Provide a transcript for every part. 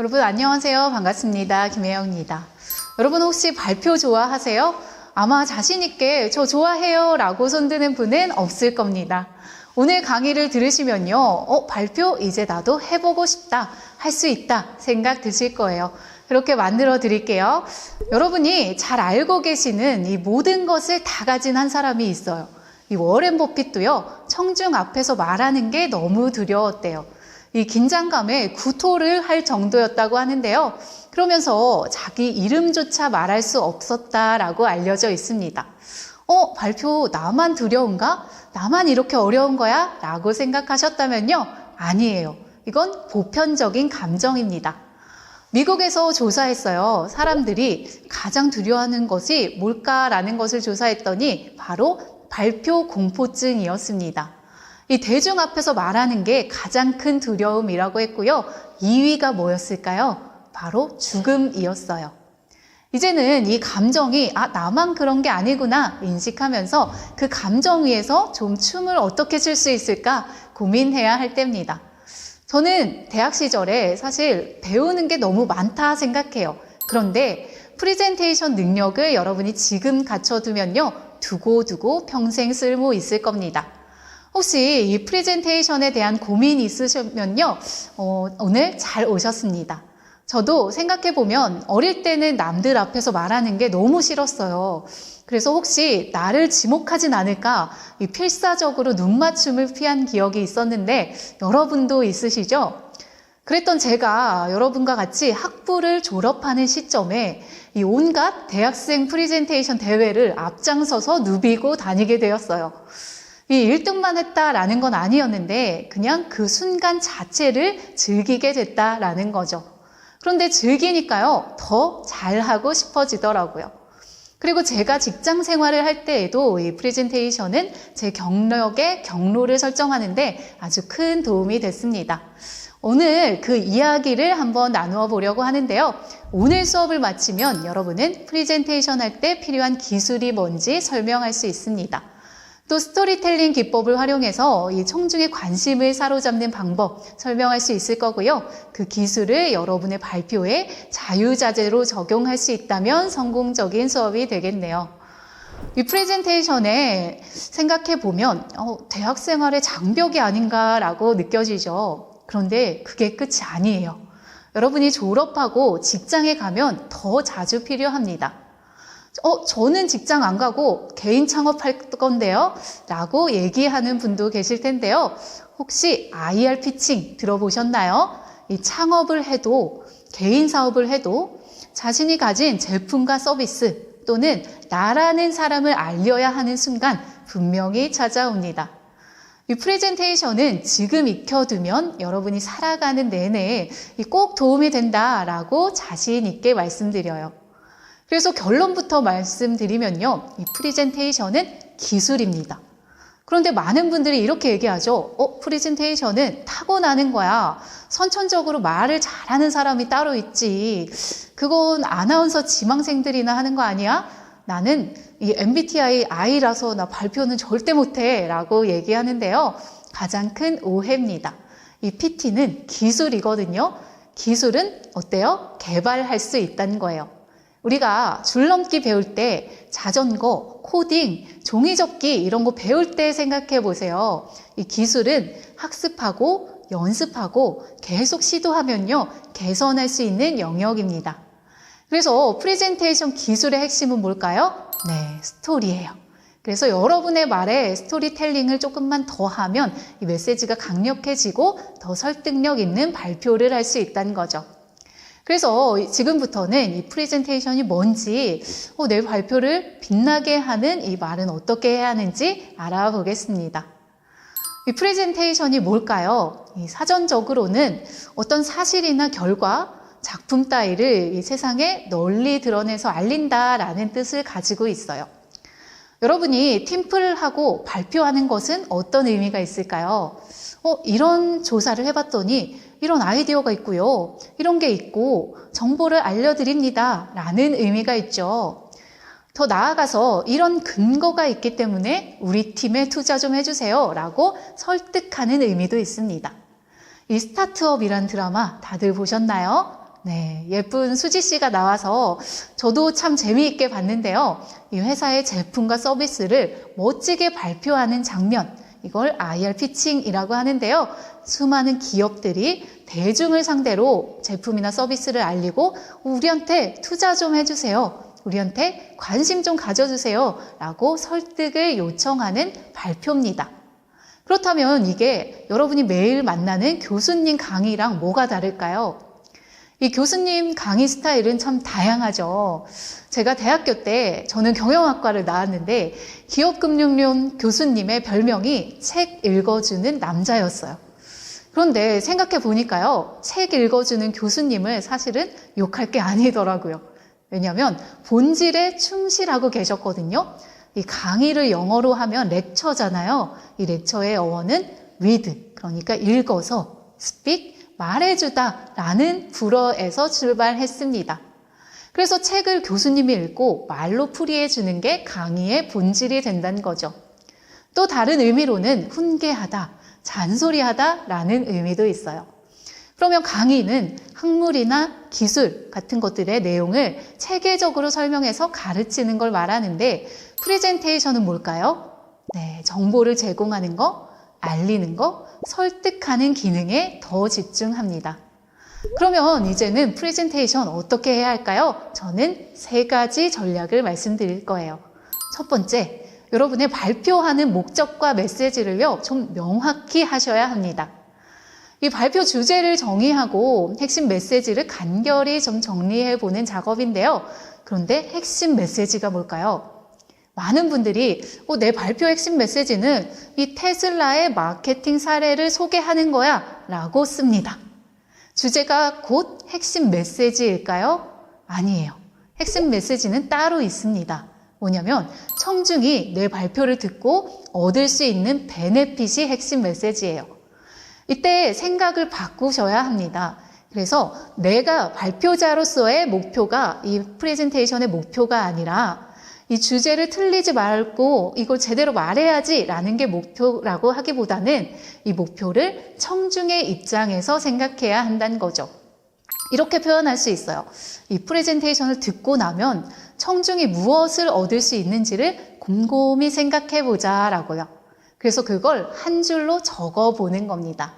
여러분 안녕하세요. 반갑습니다. 김혜영입니다. 여러분 혹시 발표 좋아하세요? 아마 자신있게 저 좋아해요 라고 손드는 분은 없을 겁니다. 오늘 강의를 들으시면요. 발표 이제 나도 해보고 싶다, 할 수 있다 생각 드실 거예요. 그렇게 만들어 드릴게요. 여러분이 잘 알고 계시는 이 모든 것을 다 가진 한 사람이 있어요. 이 워렌 버핏도요. 청중 앞에서 말하는 게 너무 두려웠대요. 이 긴장감에 구토를 할 정도였다고 하는데요. 그러면서 자기 이름조차 말할 수 없었다라고 알려져 있습니다. 발표 나만 두려운가? 나만 이렇게 어려운 거야? 라고 생각하셨다면요. 아니에요. 이건 보편적인 감정입니다. 미국에서 조사했어요. 사람들이 가장 두려워하는 것이 뭘까라는 것을 조사했더니 바로 발표 공포증이었습니다. 이 대중 앞에서 말하는 게 가장 큰 두려움이라고 했고요. 2위가 뭐였을까요? 바로 죽음이었어요. 이제는 이 감정이 나만 그런 게 아니구나 인식하면서 그 감정 위에서 좀 춤을 어떻게 출 수 있을까 고민해야 할 때입니다. 저는 대학 시절에 사실 배우는 게 너무 많다 생각해요. 그런데 프리젠테이션 능력을 여러분이 지금 갖춰두면요. 두고두고 평생 쓸모 있을 겁니다. 혹시 이 프레젠테이션에 대한 고민이 있으시면요. 오늘 잘 오셨습니다. 저도 생각해보면 어릴 때는 남들 앞에서 말하는 게 너무 싫었어요. 그래서 혹시 나를 지목하진 않을까 이 필사적으로 눈맞춤을 피한 기억이 있었는데 여러분도 있으시죠? 그랬던 제가 여러분과 같이 학부를 졸업하는 시점에 이 온갖 대학생 프레젠테이션 대회를 앞장서서 누비고 다니게 되었어요. 이 1등만 했다라는 건 아니었는데 그냥 그 순간 자체를 즐기게 됐다라는 거죠. 그런데 즐기니까요, 더 잘하고 싶어지더라고요. 그리고 제가 직장 생활을 할 때에도 이 프레젠테이션은 제 경력의 경로를 설정하는데 아주 큰 도움이 됐습니다. 오늘 그 이야기를 한번 나누어 보려고 하는데요. 오늘 수업을 마치면 여러분은 프레젠테이션 할 때 필요한 기술이 뭔지 설명할 수 있습니다. 또 스토리텔링 기법을 활용해서 이 청중의 관심을 사로잡는 방법 설명할 수 있을 거고요. 그 기술을 여러분의 발표에 자유자재로 적용할 수 있다면 성공적인 수업이 되겠네요. 이 프레젠테이션에 생각해보면 대학 생활의 장벽이 아닌가라고 느껴지죠. 그런데 그게 끝이 아니에요. 여러분이 졸업하고 직장에 가면 더 자주 필요합니다. 저는 직장 안 가고 개인 창업할 건데요. 라고 얘기하는 분도 계실 텐데요. 혹시 IR 피칭 들어보셨나요? 이 창업을 해도 개인 사업을 해도 자신이 가진 제품과 서비스 또는 나라는 사람을 알려야 하는 순간 분명히 찾아옵니다. 이 프레젠테이션은 지금 익혀두면 여러분이 살아가는 내내 꼭 도움이 된다라고 자신 있게 말씀드려요. 그래서 결론부터 말씀드리면요. 이 프레젠테이션은 기술입니다. 그런데 많은 분들이 이렇게 얘기하죠. 프레젠테이션은 타고나는 거야. 선천적으로 말을 잘하는 사람이 따로 있지. 그건 아나운서 지망생들이나 하는 거 아니야? 나는 이 MBTI I라서 나 발표는 절대 못해 라고 얘기하는데요. 가장 큰 오해입니다. 이 PT는 기술이거든요. 기술은 어때요? 개발할 수 있다는 거예요. 우리가 줄넘기 배울 때 자전거, 코딩, 종이접기 이런 거 배울 때 생각해 보세요. 이 기술은 학습하고 연습하고 계속 시도하면요. 개선할 수 있는 영역입니다. 그래서 프레젠테이션 기술의 핵심은 뭘까요? 네, 스토리예요. 그래서 여러분의 말에 스토리텔링을 조금만 더 하면 이 메시지가 강력해지고 더 설득력 있는 발표를 할 수 있다는 거죠. 그래서 지금부터는 이 프레젠테이션이 뭔지, 내 발표를 빛나게 하는 이 말은 어떻게 해야 하는지 알아보겠습니다. 이 프레젠테이션이 뭘까요? 이 사전적으로는 어떤 사실이나 결과, 작품 따위를 이 세상에 널리 드러내서 알린다라는 뜻을 가지고 있어요. 여러분이 팀플을 하고 발표하는 것은 어떤 의미가 있을까요? 이런 조사를 해봤더니 이런 아이디어가 있고요. 이런 게 있고 정보를 알려드립니다. 라는 의미가 있죠. 더 나아가서 이런 근거가 있기 때문에 우리 팀에 투자 좀 해주세요. 라고 설득하는 의미도 있습니다. 이 스타트업이란 드라마 다들 보셨나요? 네, 예쁜 수지 씨가 나와서 저도 참 재미있게 봤는데요. 이 회사의 제품과 서비스를 멋지게 발표하는 장면, 이걸 IR 피칭이라고 하는데요. 수많은 기업들이 대중을 상대로 제품이나 서비스를 알리고 우리한테 투자 좀 해주세요. 우리한테 관심 좀 가져주세요. 라고 설득을 요청하는 발표입니다. 그렇다면 이게 여러분이 매일 만나는 교수님 강의랑 뭐가 다를까요? 이 교수님 강의 스타일은 참 다양하죠. 제가 대학교 때 저는 경영학과를 나왔는데 기업금융론 교수님의 별명이 책 읽어주는 남자였어요. 그런데 생각해 보니까요, 책 읽어주는 교수님을 사실은 욕할 게 아니더라고요. 왜냐하면 본질에 충실하고 계셨거든요. 이 강의를 영어로 하면 렉처잖아요. 이 렉처의 어원은 read, 그러니까 읽어서, speak, 말해주다 라는 불어에서 출발했습니다. 그래서 책을 교수님이 읽고 말로 풀이해주는 게 강의의 본질이 된다는 거죠. 또 다른 의미로는 훈계하다, 잔소리하다 라는 의미도 있어요. 그러면 강의는 학문이나 기술 같은 것들의 내용을 체계적으로 설명해서 가르치는 걸 말하는데 프레젠테이션은 뭘까요? 네, 정보를 제공하는 거, 알리는 거, 설득하는 기능에 더 집중합니다. 그러면 이제는 프레젠테이션 어떻게 해야 할까요? 저는 3가지 전략을 말씀드릴 거예요. 첫 번째, 여러분의 발표하는 목적과 메시지를요, 좀 명확히 하셔야 합니다. 이 발표 주제를 정의하고 핵심 메시지를 간결히 좀 정리해 보는 작업인데요. 그런데 핵심 메시지가 뭘까요? 많은 분들이 내 발표 핵심 메시지는 이 테슬라의 마케팅 사례를 소개하는 거야 라고 씁니다. 주제가 곧 핵심 메시지일까요? 아니에요. 핵심 메시지는 따로 있습니다. 뭐냐면 청중이 내 발표를 듣고 얻을 수 있는 베네핏이 핵심 메시지예요. 이때 생각을 바꾸셔야 합니다. 그래서 내가 발표자로서의 목표가 이 프레젠테이션의 목표가 아니라 이 주제를 틀리지 말고 이걸 제대로 말해야지 라는 게 목표라고 하기보다는 이 목표를 청중의 입장에서 생각해야 한다는 거죠. 이렇게 표현할 수 있어요. 이 프레젠테이션을 듣고 나면 청중이 무엇을 얻을 수 있는지를 곰곰이 생각해 보자라고요. 그래서 그걸 한 줄로 적어 보는 겁니다.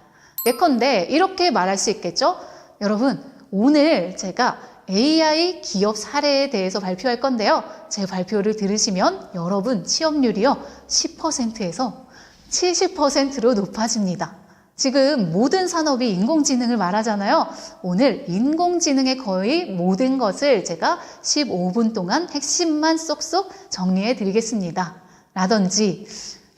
예컨대 이렇게 말할 수 있겠죠? 여러분, 오늘 제가 AI 기업 사례에 대해서 발표할 건데요. 제 발표를 들으시면 여러분 취업률이요 10%에서 70%로 높아집니다. 지금 모든 산업이 인공지능을 말하잖아요. 오늘 인공지능의 거의 모든 것을 제가 15분 동안 핵심만 쏙쏙 정리해 드리겠습니다. 라든지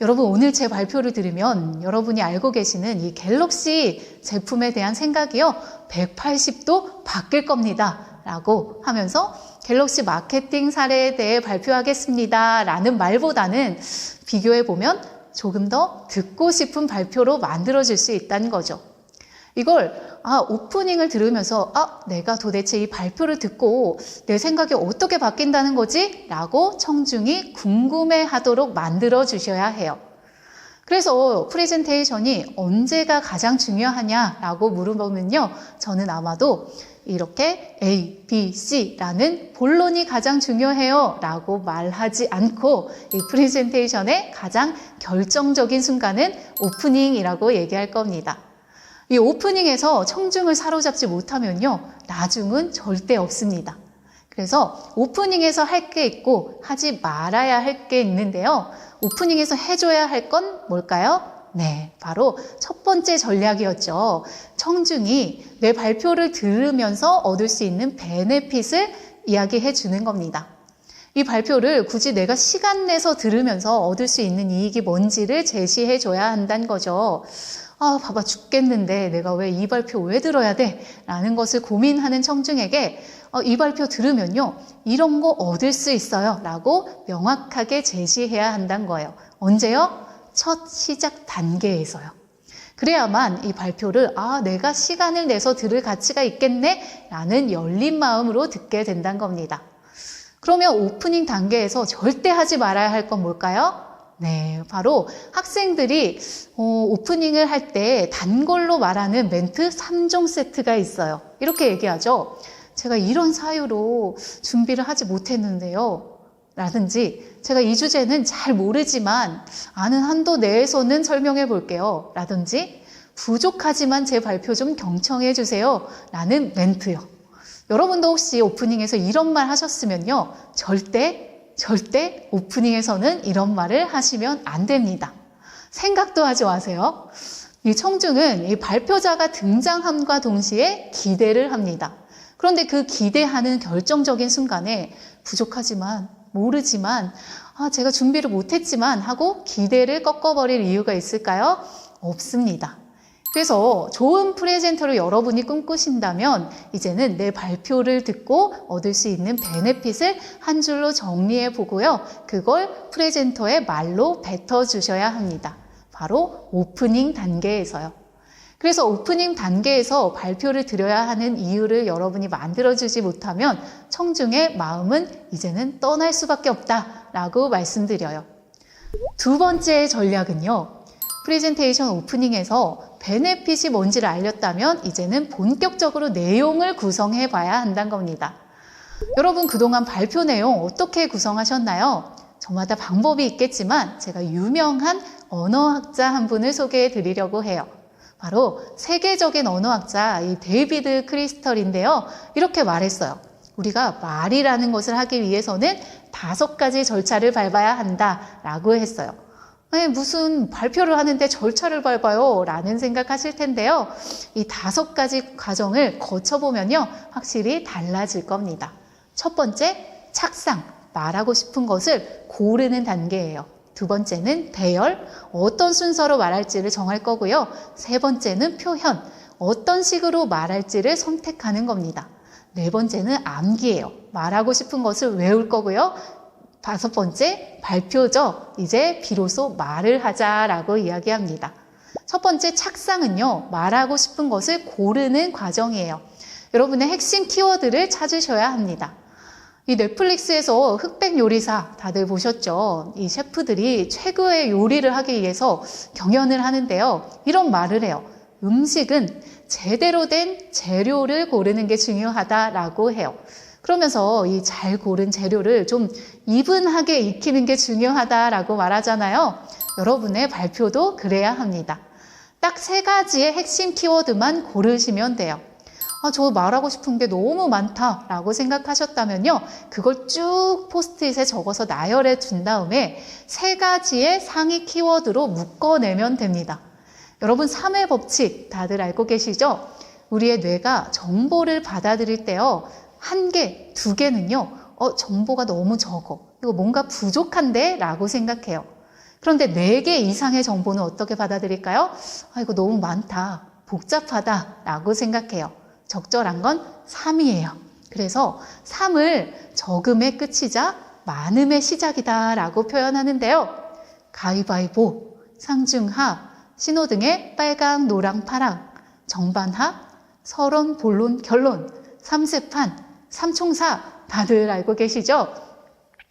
여러분 오늘 제 발표를 들으면 여러분이 알고 계시는 이 갤럭시 제품에 대한 생각이요 180도 바뀔 겁니다. 라고 하면서 갤럭시 마케팅 사례에 대해 발표하겠습니다. 라는 말보다는 비교해보면 조금 더 듣고 싶은 발표로 만들어질 수 있다는 거죠. 이걸 오프닝을 들으면서 내가 도대체 이 발표를 듣고 내 생각이 어떻게 바뀐다는 거지? 라고 청중이 궁금해하도록 만들어 주셔야 해요. 그래서 프레젠테이션이 언제가 가장 중요하냐라고 물어보면요. 저는 아마도 이렇게 A, B, C라는 본론이 가장 중요해요 라고 말하지 않고 이 프레젠테이션의 가장 결정적인 순간은 오프닝이라고 얘기할 겁니다. 이 오프닝에서 청중을 사로잡지 못하면요, 나중은 절대 없습니다. 그래서 오프닝에서 할 게 있고 하지 말아야 할 게 있는데요. 오프닝에서 해줘야 할 건 뭘까요? 네, 바로 첫 번째 전략이었죠. 청중이 내 발표를 들으면서 얻을 수 있는 베네핏을 이야기해 주는 겁니다. 이 발표를 굳이 내가 시간 내서 들으면서 얻을 수 있는 이익이 뭔지를 제시해 줘야 한다는 거죠. 봐봐 죽겠는데 내가 왜 이 발표 왜 들어야 돼? 라는 것을 고민하는 청중에게 이 발표 들으면요 이런 거 얻을 수 있어요 라고 명확하게 제시해야 한다는 거예요. 언제요? 첫 시작 단계에서요. 그래야만 이 발표를 내가 시간을 내서 들을 가치가 있겠네 라는 열린 마음으로 듣게 된다는 겁니다. 그러면 오프닝 단계에서 절대 하지 말아야 할 건 뭘까요? 네, 바로 학생들이 오프닝을 할 때 단골로 말하는 멘트 3종 세트가 있어요. 이렇게 얘기하죠. 제가 이런 사유로 준비를 하지 못했는데요. 라든지 제가 이 주제는 잘 모르지만 아는 한도 내에서는 설명해 볼게요. 라든지 부족하지만 제 발표 좀 경청해 주세요. 라는 멘트요. 여러분도 혹시 오프닝에서 이런 말 하셨으면요. 절대 오프닝에서는 이런 말을 하시면 안 됩니다. 생각도 하지 마세요. 이 청중은 이 발표자가 등장함과 동시에 기대를 합니다. 그런데 그 기대하는 결정적인 순간에 부족하지만, 모르지만, 제가 준비를 못했지만 하고 기대를 꺾어버릴 이유가 있을까요? 없습니다. 그래서 좋은 프레젠터를 여러분이 꿈꾸신다면 이제는 내 발표를 듣고 얻을 수 있는 베네핏을 한 줄로 정리해 보고요. 그걸 프레젠터의 말로 뱉어 주셔야 합니다. 바로 오프닝 단계에서요. 그래서 오프닝 단계에서 발표를 드려야 하는 이유를 여러분이 만들어주지 못하면 청중의 마음은 이제는 떠날 수밖에 없다라고 말씀드려요. 두 번째 전략은요. 프레젠테이션 오프닝에서 베네핏이 뭔지를 알렸다면 이제는 본격적으로 내용을 구성해 봐야 한다는 겁니다. 여러분 그동안 발표 내용 어떻게 구성하셨나요? 저마다 방법이 있겠지만 제가 유명한 언어학자 한 분을 소개해 드리려고 해요. 바로 세계적인 언어학자 이 데이비드 크리스털인데요. 이렇게 말했어요. 우리가 말이라는 것을 하기 위해서는 5가지 절차를 밟아야 한다라고 했어요. 무슨 발표를 하는데 절차를 밟아요? 라는 생각하실 텐데요. 이 5가지 과정을 거쳐보면요. 확실히 달라질 겁니다. 첫 번째, 착상, 말하고 싶은 것을 고르는 단계예요. 두 번째는 배열, 어떤 순서로 말할지를 정할 거고요. 세 번째는 표현, 어떤 식으로 말할지를 선택하는 겁니다. 네 번째는 암기예요. 말하고 싶은 것을 외울 거고요. 5번째, 발표죠. 이제 비로소 말을 하자라고 이야기합니다. 첫 번째 착상은요, 말하고 싶은 것을 고르는 과정이에요. 여러분의 핵심 키워드를 찾으셔야 합니다. 이 넷플릭스에서 흑백 요리사 다들 보셨죠? 이 셰프들이 최고의 요리를 하기 위해서 경연을 하는데요. 이런 말을 해요. 음식은 제대로 된 재료를 고르는 게 중요하다라고 해요. 그러면서 이 잘 고른 재료를 좀 이분하게 익히는 게 중요하다라고 말하잖아요. 여러분의 발표도 그래야 합니다. 딱 3가지의 핵심 키워드만 고르시면 돼요. 저 말하고 싶은 게 너무 많다라고 생각하셨다면요. 그걸 쭉 포스트잇에 적어서 나열해 둔 다음에 3가지의 상위 키워드로 묶어내면 됩니다. 여러분 3의 법칙 다들 알고 계시죠? 우리의 뇌가 정보를 받아들일 때요. 1개, 2개는요. 정보가 너무 적어. 이거 뭔가 부족한데? 라고 생각해요. 그런데 4개 이상의 정보는 어떻게 받아들일까요? 이거 너무 많다, 복잡하다 라고 생각해요. 적절한 건 3이에요. 그래서 3을 적음의 끝이자 많음의 시작이다 라고 표현하는데요. 가위바위보, 상중하, 신호등의 빨강, 노랑, 파랑, 정반합, 서론, 본론, 결론, 삼세판, 삼총사 다들 알고 계시죠?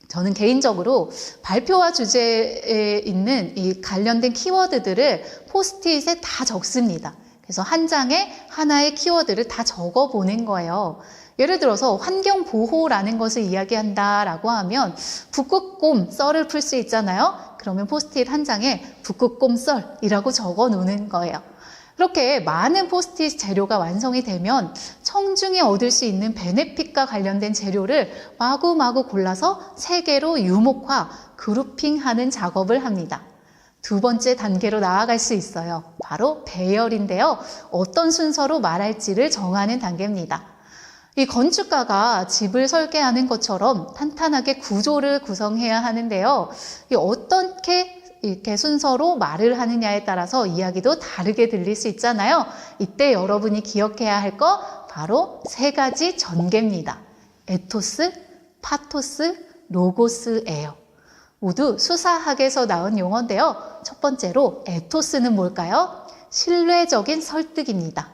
저는 개인적으로 발표와 주제에 있는 이 관련된 키워드들을 포스트잇에 다 적습니다. 그래서 한 장에 하나의 키워드를 다 적어 보는 거예요. 예를 들어서 환경보호라는 것을 이야기한다라고 하면 북극곰 썰을 풀 수 있잖아요. 그러면 포스트잇 한 장에 북극곰 썰이라고 적어 놓는 거예요. 그렇게 많은 포스트잇 재료가 완성이 되면 청중이 얻을 수 있는 베네핏과 관련된 재료를 마구마구 골라서 3개로 유목화, 그룹핑하는 작업을 합니다. 2번째 단계로 나아갈 수 있어요. 바로 배열인데요. 어떤 순서로 말할지를 정하는 단계입니다. 이 건축가가 집을 설계하는 것처럼 탄탄하게 구조를 구성해야 하는데요. 어떻게 이렇게 순서로 말을 하느냐에 따라서 이야기도 다르게 들릴 수 있잖아요. 이때 여러분이 기억해야 할 거 바로 3가지 전개입니다. 에토스, 파토스, 로고스예요. 모두 수사학에서 나온 용어인데요. 첫 번째로 에토스는 뭘까요? 신뢰적인 설득입니다.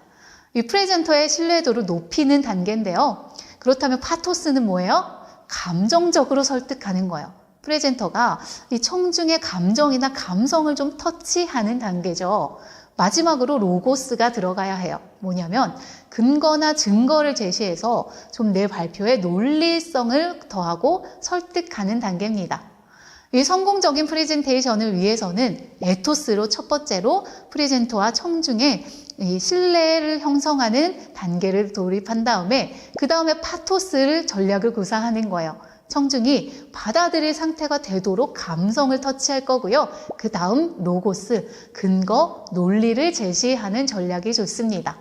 이 프레젠터의 신뢰도를 높이는 단계인데요. 그렇다면 파토스는 뭐예요? 감정적으로 설득하는 거예요. 프레젠터가 이 청중의 감정이나 감성을 좀 터치하는 단계죠. 마지막으로 로고스가 들어가야 해요. 뭐냐면 근거나 증거를 제시해서 좀 내 발표에 논리성을 더하고 설득하는 단계입니다. 이 성공적인 프레젠테이션을 위해서는 에토스로 첫 번째로 프레젠터와 청중의 이 신뢰를 형성하는 단계를 돌입한 다음에 그 다음에 파토스를 전략을 구사하는 거예요. 청중이 받아들일 상태가 되도록 감성을 터치할 거고요. 그 다음 로고스, 근거, 논리를 제시하는 전략이 좋습니다.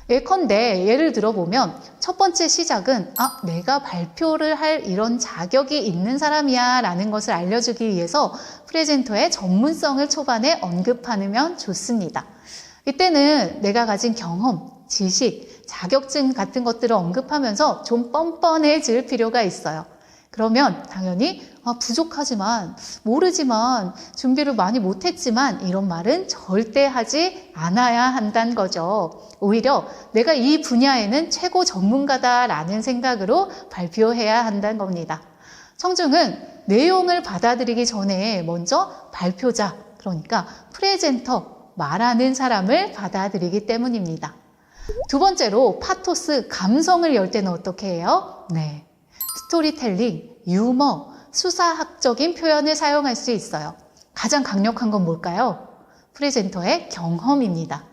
예컨대 예를 들어보면 첫 번째 시작은 내가 발표를 할 이런 자격이 있는 사람이야 라는 것을 알려주기 위해서 프레젠터의 전문성을 초반에 언급하면 좋습니다. 이때는 내가 가진 경험, 지식, 자격증 같은 것들을 언급하면서 좀 뻔뻔해질 필요가 있어요. 그러면 당연히 부족하지만, 모르지만, 준비를 많이 못했지만 이런 말은 절대 하지 않아야 한다는 거죠. 오히려 내가 이 분야에는 최고 전문가다라는 생각으로 발표해야 한다는 겁니다. 청중은 내용을 받아들이기 전에 먼저 발표자, 그러니까 프레젠터, 말하는 사람을 받아들이기 때문입니다. 두 번째로 파토스, 감성을 열 때는 어떻게 해요? 스토리텔링, 유머, 수사학적인 표현을 사용할 수 있어요. 가장 강력한 건 뭘까요? 프레젠터의 경험입니다.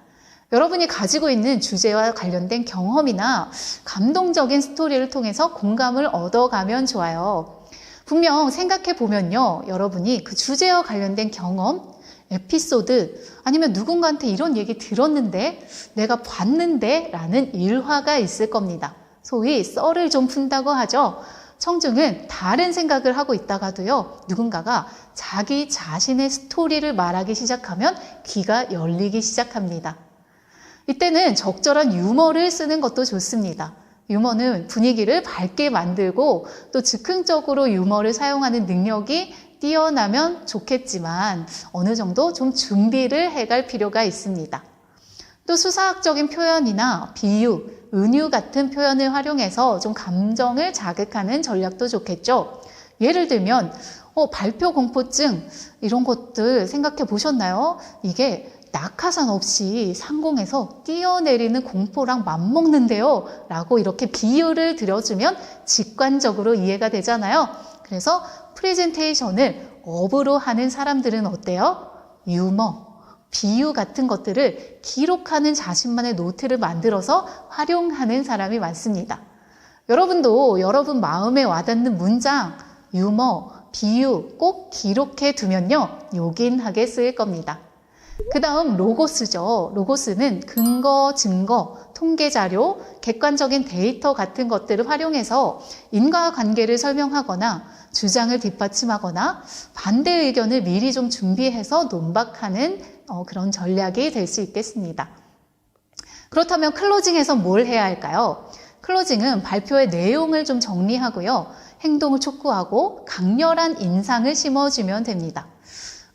여러분이 가지고 있는 주제와 관련된 경험이나 감동적인 스토리를 통해서 공감을 얻어가면 좋아요. 분명 생각해 보면요, 여러분이 그 주제와 관련된 경험, 에피소드, 아니면 누군가한테 이런 얘기 들었는데, 내가 봤는데 라는 일화가 있을 겁니다. 소위 썰을 좀 푼다고 하죠. 청중은 다른 생각을 하고 있다가도요, 누군가가 자기 자신의 스토리를 말하기 시작하면 귀가 열리기 시작합니다. 이때는 적절한 유머를 쓰는 것도 좋습니다. 유머는 분위기를 밝게 만들고 또 즉흥적으로 유머를 사용하는 능력이 뛰어나면 좋겠지만 어느 정도 좀 준비를 해갈 필요가 있습니다. 또 수사학적인 표현이나 비유, 은유 같은 표현을 활용해서 좀 감정을 자극하는 전략도 좋겠죠. 예를 들면 발표 공포증 이런 것들 생각해 보셨나요? 이게 낙하산 없이 상공에서 뛰어내리는 공포랑 맞먹는데요 라고 이렇게 비유를 들어주면 직관적으로 이해가 되잖아요. 그래서 프레젠테이션을 업으로 하는 사람들은 어때요? 유머, 비유 같은 것들을 기록하는 자신만의 노트를 만들어서 활용하는 사람이 많습니다. 여러분도 여러분 마음에 와닿는 문장, 유머, 비유 꼭 기록해 두면요, 요긴하게 쓰일 겁니다. 그 다음 로고스죠. 로고스는 근거, 증거, 통계 자료, 객관적인 데이터 같은 것들을 활용해서 인과관계를 설명하거나 주장을 뒷받침하거나 반대 의견을 미리 좀 준비해서 논박하는 그런 전략이 될 수 있겠습니다. 그렇다면 클로징에서 뭘 해야 할까요? 클로징은 발표의 내용을 좀 정리하고요, 행동을 촉구하고 강렬한 인상을 심어주면 됩니다.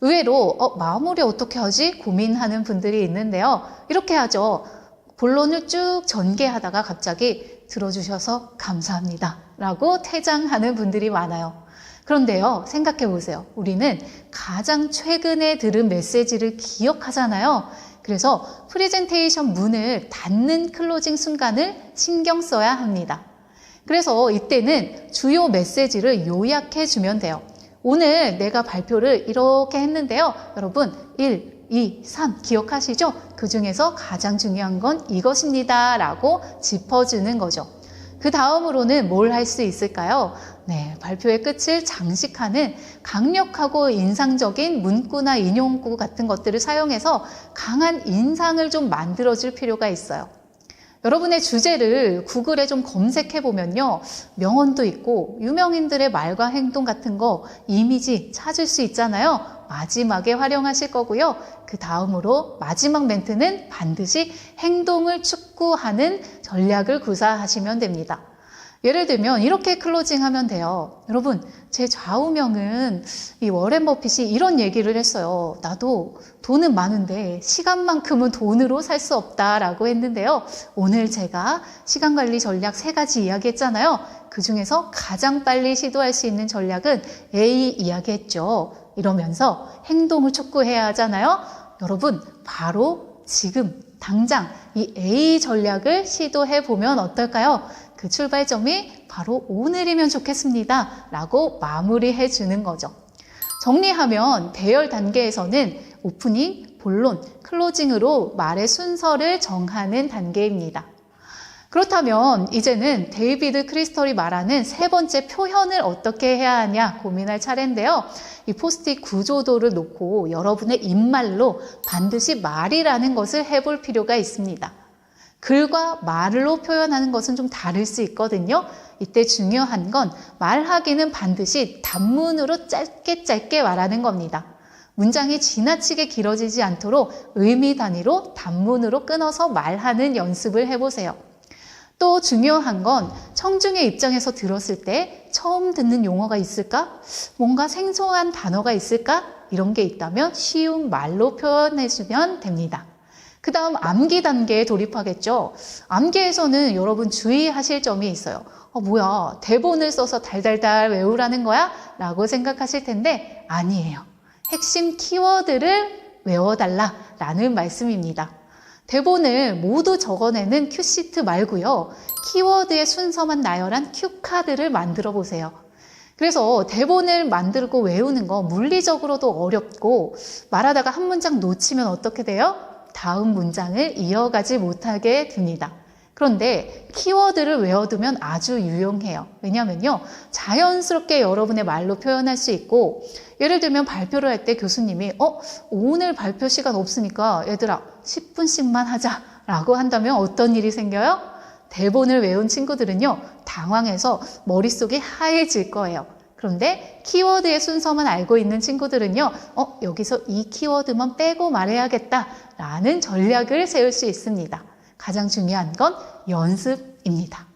의외로 마무리 어떻게 하지? 고민하는 분들이 있는데요. 이렇게 하죠. 본론을 쭉 전개하다가 갑자기 들어주셔서 감사합니다 라고 퇴장하는 분들이 많아요. 그런데요, 생각해 보세요. 우리는 가장 최근에 들은 메시지를 기억하잖아요. 그래서 프레젠테이션 문을 닫는 클로징 순간을 신경 써야 합니다. 그래서 이때는 주요 메시지를 요약해 주면 돼요. 오늘 내가 발표를 이렇게 했는데요. 여러분 1, 2, 3 기억하시죠? 그 중에서 가장 중요한 건 이것입니다 라고 짚어주는 거죠. 그 다음으로는 뭘 할 수 있을까요? 발표의 끝을 장식하는 강력하고 인상적인 문구나 인용구 같은 것들을 사용해서 강한 인상을 좀 만들어줄 필요가 있어요. 여러분의 주제를 구글에 좀 검색해 보면요, 명언도 있고 유명인들의 말과 행동 같은 거, 이미지 찾을 수 있잖아요. 마지막에 활용하실 거고요. 그 다음으로 마지막 멘트는 반드시 행동을 촉구하는 전략을 구사하시면 됩니다. 예를 들면 이렇게 클로징하면 돼요. 여러분, 제 좌우명은 이 워렌 버핏이 이런 얘기를 했어요. 나도 돈은 많은데 시간만큼은 돈으로 살 수 없다라고 했는데요. 오늘 제가 시간관리 전략 3가지 이야기했잖아요. 그 중에서 가장 빨리 시도할 수 있는 전략은 A 이야기했죠. 이러면서 행동을 촉구해야 하잖아요. 여러분, 바로 지금 당장 이 A 전략을 시도해 보면 어떨까요? 그 출발점이 바로 오늘이면 좋겠습니다 라고 마무리해 주는 거죠. 정리하면 대열 단계에서는 오프닝, 본론, 클로징으로 말의 순서를 정하는 단계입니다. 그렇다면 이제는 데이비드 크리스털이 말하는 3번째 표현을 어떻게 해야 하냐 고민할 차례인데요. 이 포스트잇 구조도를 놓고 여러분의 입말로 반드시 말이라는 것을 해볼 필요가 있습니다. 글과 말로 표현하는 것은 좀 다를 수 있거든요. 이때 중요한 건 말하기는 반드시 단문으로 짧게 말하는 겁니다. 문장이 지나치게 길어지지 않도록 의미 단위로 단문으로 끊어서 말하는 연습을 해보세요. 또 중요한 건 청중의 입장에서 들었을 때 처음 듣는 용어가 있을까? 뭔가 생소한 단어가 있을까? 이런 게 있다면 쉬운 말로 표현해주면 됩니다. 그 다음 암기 단계에 돌입하겠죠. 암기에서는 여러분 주의하실 점이 있어요. 뭐야, 대본을 써서 달달달 외우라는 거야? 라고 생각하실 텐데 아니에요. 핵심 키워드를 외워달라라는 말씀입니다. 대본을 모두 적어내는 큐시트 말고요. 키워드의 순서만 나열한 큐카드를 만들어 보세요. 그래서 대본을 만들고 외우는 거 물리적으로도 어렵고 말하다가 한 문장 놓치면 어떻게 돼요? 다음 문장을 이어가지 못하게 됩니다. 그런데 키워드를 외워두면 아주 유용해요. 왜냐면요, 자연스럽게 여러분의 말로 표현할 수 있고, 예를 들면 발표를 할 때 교수님이 오늘 발표 시간 없으니까 얘들아 10분씩만 하자 라고 한다면 어떤 일이 생겨요? 대본을 외운 친구들은요, 당황해서 머릿속이 하얘질 거예요. 그런데 키워드의 순서만 알고 있는 친구들은요, 여기서 이 키워드만 빼고 말해야겠다 라는 전략을 세울 수 있습니다. 가장 중요한 건 연습입니다.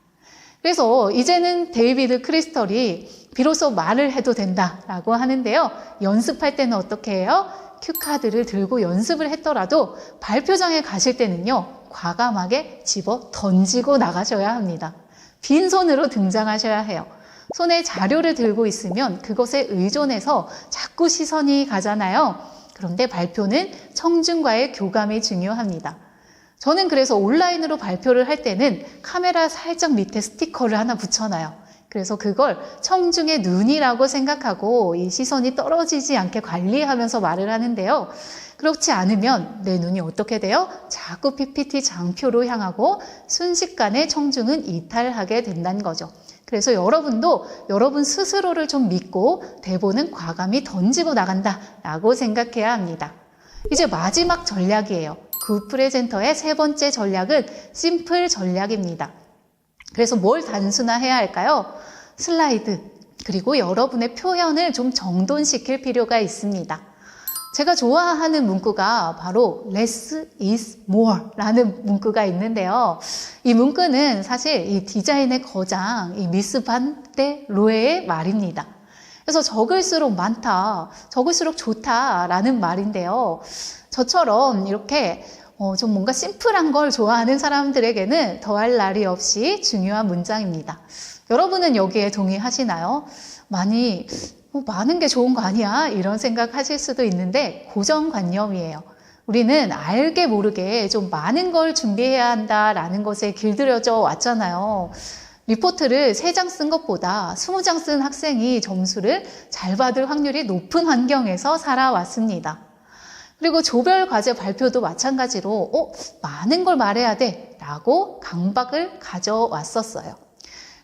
그래서 이제는 데이비드 크리스털이 비로소 말을 해도 된다라고 하는데요. 연습할 때는 어떻게 해요? 큐카드를 들고 연습을 했더라도 발표장에 가실 때는요, 과감하게 집어 던지고 나가셔야 합니다. 빈손으로 등장하셔야 해요. 손에 자료를 들고 있으면 그것에 의존해서 자꾸 시선이 가잖아요. 그런데 발표는 청중과의 교감이 중요합니다. 저는 그래서 온라인으로 발표를 할 때는 카메라 살짝 밑에 스티커를 하나 붙여놔요. 그래서 그걸 청중의 눈이라고 생각하고 이 시선이 떨어지지 않게 관리하면서 말을 하는데요. 그렇지 않으면 내 눈이 어떻게 돼요? 자꾸 PPT 장표로 향하고 순식간에 청중은 이탈하게 된다는 거죠. 그래서 여러분도 여러분 스스로를 좀 믿고 대본은 과감히 던지고 나간다라고 생각해야 합니다. 이제 마지막 전략이에요. 굿 프레젠터의 3번째 전략은 심플 전략입니다. 그래서 뭘 단순화해야 할까요? 슬라이드, 그리고 여러분의 표현을 좀 정돈시킬 필요가 있습니다. 제가 좋아하는 문구가 바로 less is more 라는 문구가 있는데요. 이 문구는 사실 이 디자인의 거장, 이 미스 반 데 로에의 말입니다. 그래서 적을수록 많다, 적을수록 좋다라는 말인데요. 저처럼 이렇게 좀 뭔가 심플한 걸 좋아하는 사람들에게는 더할 나위 없이 중요한 문장입니다. 여러분은 여기에 동의하시나요? 많은 게 좋은 거 아니야? 이런 생각하실 수도 있는데 고정관념이에요. 우리는 알게 모르게 좀 많은 걸 준비해야 한다라는 것에 길들여져 왔잖아요. 리포트를 3장 쓴 것보다 20장 쓴 학생이 점수를 잘 받을 확률이 높은 환경에서 살아왔습니다. 그리고 조별 과제 발표도 마찬가지로 많은 걸 말해야 돼 라고 강박을 가져왔었어요.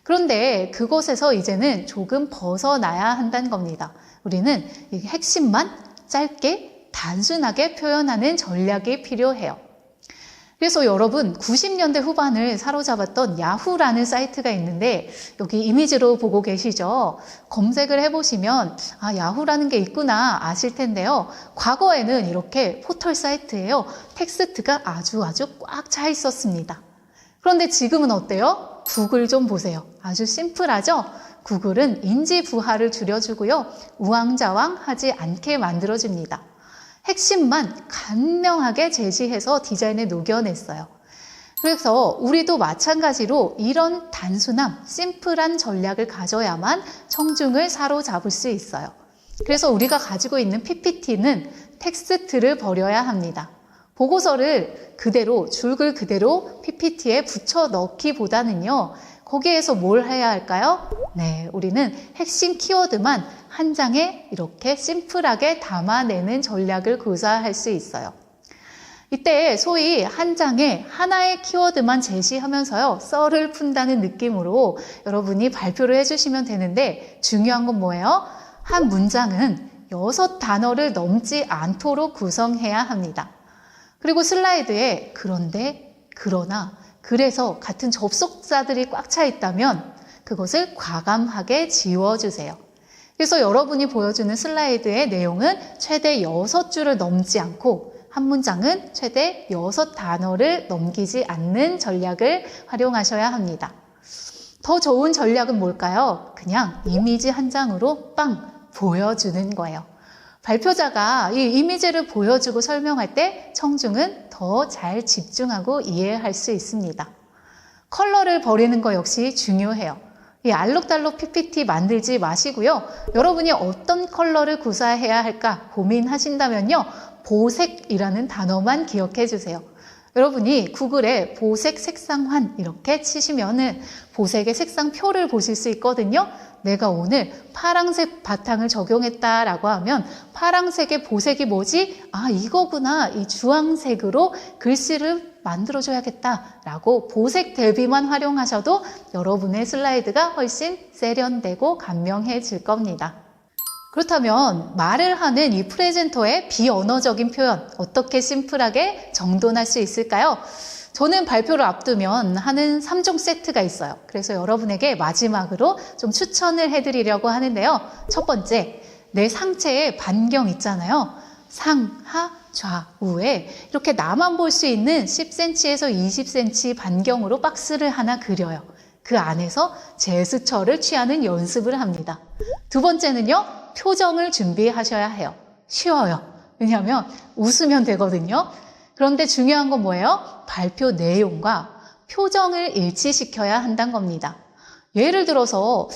그런데 그곳에서 이제는 조금 벗어나야 한다는 겁니다. 우리는 이 핵심만 짧게 단순하게 표현하는 전략이 필요해요. 그래서 여러분 90년대 후반을 사로잡았던 야후라는 사이트가 있는데 여기 이미지로 보고 계시죠? 검색을 해보시면 야후라는 게 있구나 아실 텐데요. 과거에는 이렇게 포털 사이트예요. 텍스트가 아주 꽉 차 있었습니다. 그런데 지금은 어때요? 구글 좀 보세요. 아주 심플하죠? 구글은 인지 부하를 줄여주고요. 우왕좌왕하지 않게 만들어줍니다. 핵심만 간명하게 제시해서 디자인에 녹여냈어요. 그래서 우리도 마찬가지로 이런 단순함, 심플한 전략을 가져야만 청중을 사로잡을 수 있어요. 그래서 우리가 가지고 있는 PPT는 텍스트를 버려야 합니다. 보고서를 그대로, 줄글 그대로 PPT에 붙여 넣기보다는요, 거기에서 뭘 해야 할까요? 네, 우리는 핵심 키워드만 한 장에 이렇게 심플하게 담아내는 전략을 구사할 수 있어요. 이때 소위 한 장에 하나의 키워드만 제시하면서요, 썰을 푼다는 느낌으로 여러분이 발표를 해주시면 되는데, 중요한 건 뭐예요? 한 문장은 6단어를 넘지 않도록 구성해야 합니다. 그리고 슬라이드에 그런데, 그러나, 그래서 같은 접속사들이 꽉 차 있다면 그것을 과감하게 지워주세요. 그래서 여러분이 보여주는 슬라이드의 내용은 최대 6줄을 넘지 않고 한 문장은 최대 6단어를 넘기지 않는 전략을 활용하셔야 합니다. 더 좋은 전략은 뭘까요? 그냥 이미지 한 장으로 빵 보여주는 거예요. 발표자가 이 이미지를 보여주고 설명할 때 청중은 더 잘 집중하고 이해할 수 있습니다. 컬러를 버리는 거 역시 중요해요. 이 알록달록 PPT 만들지 마시고요. 여러분이 어떤 컬러를 구사해야 할까 고민하신다면요. 보색이라는 단어만 기억해 주세요. 여러분이 구글에 보색 색상환 이렇게 치시면은 보색의 색상표를 보실 수 있거든요. 내가 오늘 파란색 바탕을 적용했다라고 하면 파란색의 보색이 뭐지? 아, 이거구나. 이 주황색으로 글씨를 만들어줘야겠다라고 보색 대비만 활용하셔도 여러분의 슬라이드가 훨씬 세련되고 감명해질 겁니다. 그렇다면 말을 하는 이 프레젠터의 비언어적인 표현 어떻게 심플하게 정돈할 수 있을까요? 저는 발표를 앞두면 하는 3종 세트가 있어요. 그래서 여러분에게 마지막으로 좀 추천을 해드리려고 하는데요. 첫 번째, 내 상체에 반경 있잖아요. 상하 좌우에 이렇게 나만 볼 수 있는 10cm에서 20cm 반경으로 박스를 하나 그려요. 그 안에서 제스처를 취하는 연습을 합니다. 두 번째는요, 표정을 준비하셔야 해요. 쉬워요. 왜냐하면 웃으면 되거든요. 그런데 중요한 건 뭐예요? 발표 내용과 표정을 일치시켜야 한다는 겁니다. 예를 들어서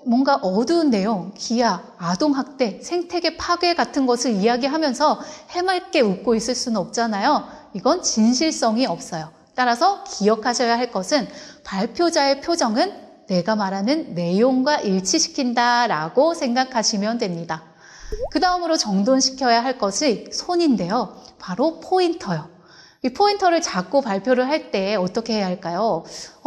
뭔가 어두운 내용, 기아, 아동학대, 생태계 파괴 같은 것을 이야기하면서 해맑게 웃고 있을 수는 없잖아요. 이건 진실성이 없어요. 따라서 기억하셔야 할 것은 발표자의 표정은 내가 말하는 내용과 일치시킨다라고 생각하시면 됩니다. 그 다음으로 정돈시켜야 할 것이 손인데요. 바로 포인터요. 이 포인터를 잡고 발표를 할 때 어떻게 해야 할까요?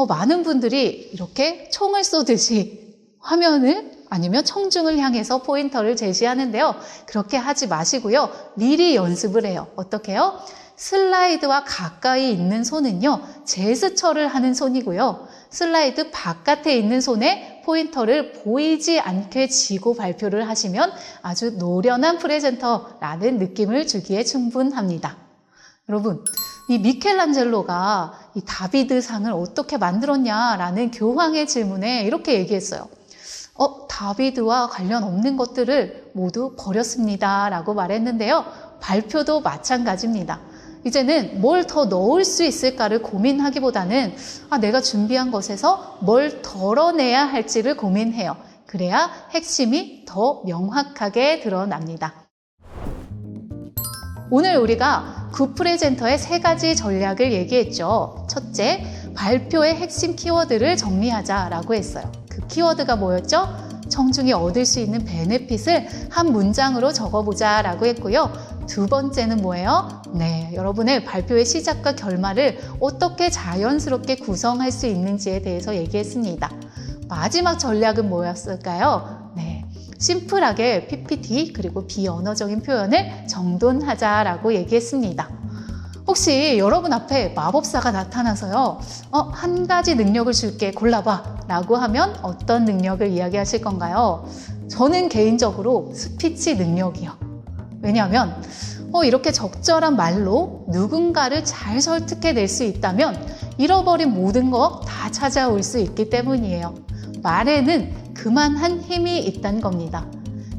많은 분들이 이렇게 총을 쏘듯이 화면을 아니면 청중을 향해서 포인터를 제시하는데요. 그렇게 하지 마시고요. 미리 연습을 해요. 어떻게 해요? 슬라이드와 가까이 있는 손은요, 제스처를 하는 손이고요. 슬라이드 바깥에 있는 손에 포인터를 보이지 않게 쥐고 발표를 하시면 아주 노련한 프레젠터라는 느낌을 주기에 충분합니다. 여러분, 이 미켈란젤로가 이 다비드 상을 어떻게 만들었냐라는 교황의 질문에 이렇게 얘기했어요. 다비드와 관련 없는 것들을 모두 버렸습니다 라고 말했는데요. 발표도 마찬가지입니다. 이제는 뭘 더 넣을 수 있을까를 고민하기보다는 내가 준비한 것에서 뭘 덜어내야 할지를 고민해요. 그래야 핵심이 더 명확하게 드러납니다. 오늘 우리가 굿프레젠터의 3가지 전략을 얘기했죠. 첫째, 발표의 핵심 키워드를 정리하자라고 했어요. 그 키워드가 뭐였죠? 청중이 얻을 수 있는 베네핏을 한 문장으로 적어보자라고 했고요. 두 번째는 뭐예요? 네, 여러분의 발표의 시작과 결말을 어떻게 자연스럽게 구성할 수 있는지에 대해서 얘기했습니다. 마지막 전략은 뭐였을까요? 네, 심플하게 PPT 그리고 비언어적인 표현을 정돈하자라고 얘기했습니다. 혹시 여러분 앞에 마법사가 나타나서요, 한 가지 능력을 줄게, 골라봐 라고 하면 어떤 능력을 이야기하실 건가요? 저는 개인적으로 스피치 능력이요. 왜냐하면 이렇게 적절한 말로 누군가를 잘 설득해낼 수 있다면 잃어버린 모든 거 다 찾아올 수 있기 때문이에요. 말에는 그만한 힘이 있다는 겁니다.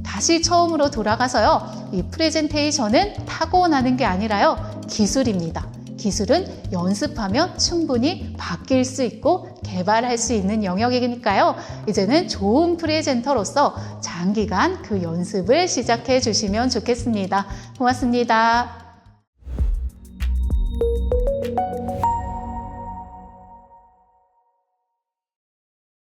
다시 처음으로 돌아가서요. 이 프레젠테이션은 타고나는 게 아니라요. 기술입니다. 기술은 연습하면 충분히 바뀔 수 있고 개발할 수 있는 영역이니까요. 이제는 좋은 프레젠터로서 장기간 그 연습을 시작해 주시면 좋겠습니다. 고맙습니다.